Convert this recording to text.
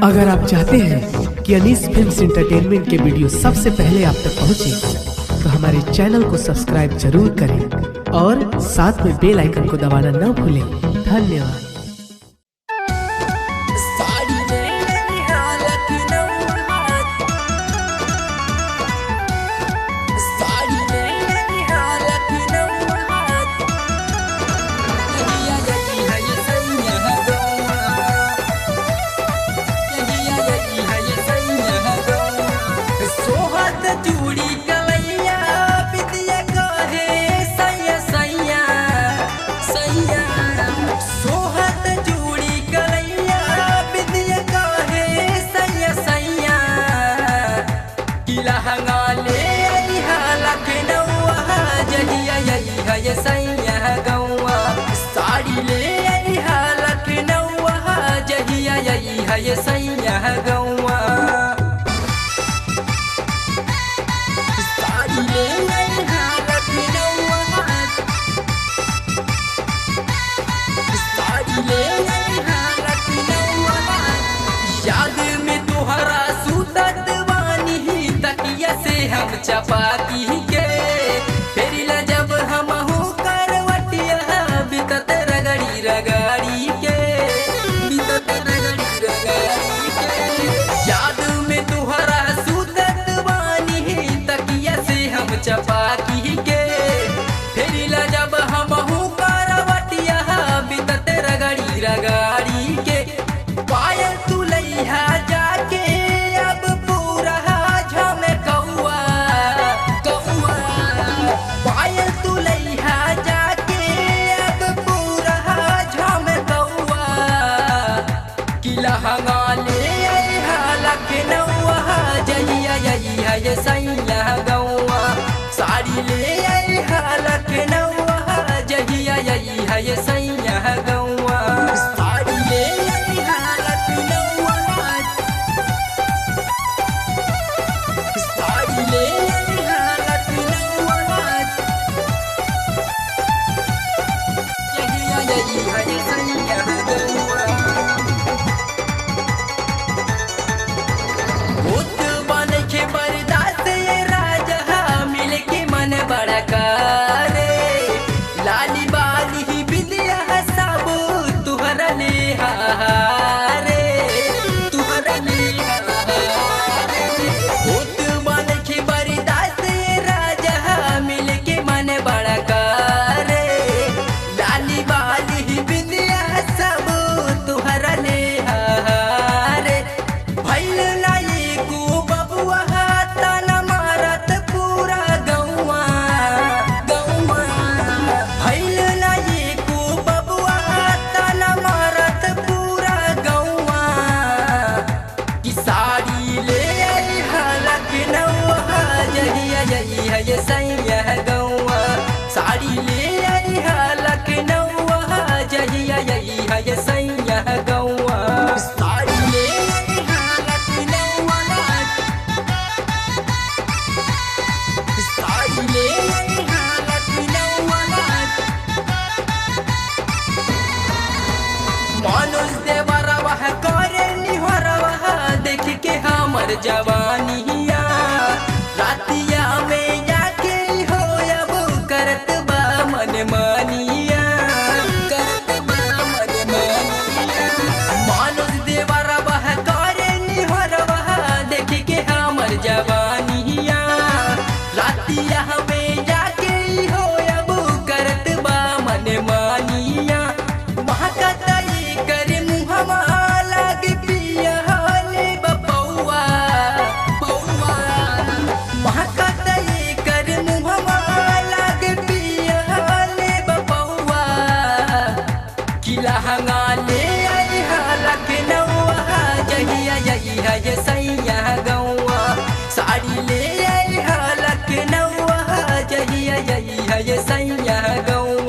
अगर आप चाहते हैं कि अनीस फिल्म्स एंटरटेनमेंट के वीडियो सबसे पहले आप तक पहुंचे, तो हमारे चैनल को सब्सक्राइब जरूर करें और साथ में बेल आइकन को दबाना न भूलें। धन्यवाद। ये सैया गौआ साड़ी ले आई हा लखनऊ जहिया यही है ये सैया गौआ साड़ी ले आई हा लखनऊ साड़ी ले आई हा लखनऊ याद में तुहरा सुतत बानी तकिया से हम चपाती के चपाती के फिर जब हम करवटिया बितत रगड़ी रगाड़ी के पायल तू लैहा जाके अब पूरा झमकौआ कौआ पायल तू लैहा जाके अब पूरा झमकौआ कि लहंगा ले आइहा लखनऊ जहिया यही है ये सैया गौआ साड़ी ले आई हा लखनऊ जहिया यही है ये सैया गौआ साड़ी ले आई हा लखनऊ साड़ी ले आई हा लखनऊ जहिया यही है ये सैया गौआ भूत बन के बर्दाश्त बड़ा करे लाली बाली ही बिंदिया सब तुहरा ले हारे तुहरा ले भूत बन के बर्दाश्त राजा मिल के मन बड़ा करे लाली बाली ही बिंदिया सब तुहरा ले हारे भइल लाई को बबुआ यही है ये सैया गौआ साड़ी ले आई हा लखनऊ जहिया यही है ये सैया गौआ साड़ी ले आई हा लखनऊ साड़ी ले आई हा लखनऊ मानुष देवरवा करे निहरवा देख के हमर जवानिया रातिया में जाके हो अब करत बा मन मानिया करत बा मन मानिया मानुष देवरवा करे निहरवा देख के हमर जवानिया रातिया में जाके हो अब करत बा मन मानिया महकत कर मुहमा लाग पिया ले बपौआ पौआ महकत कर मुहमा लाग पिया ले बपौआ कि लहंगा ले आई हा लखनऊ जहिया यही है ये सैया गौआ साड़ी ले आई हा लखनऊ जहिया यही है ये सैया गौआ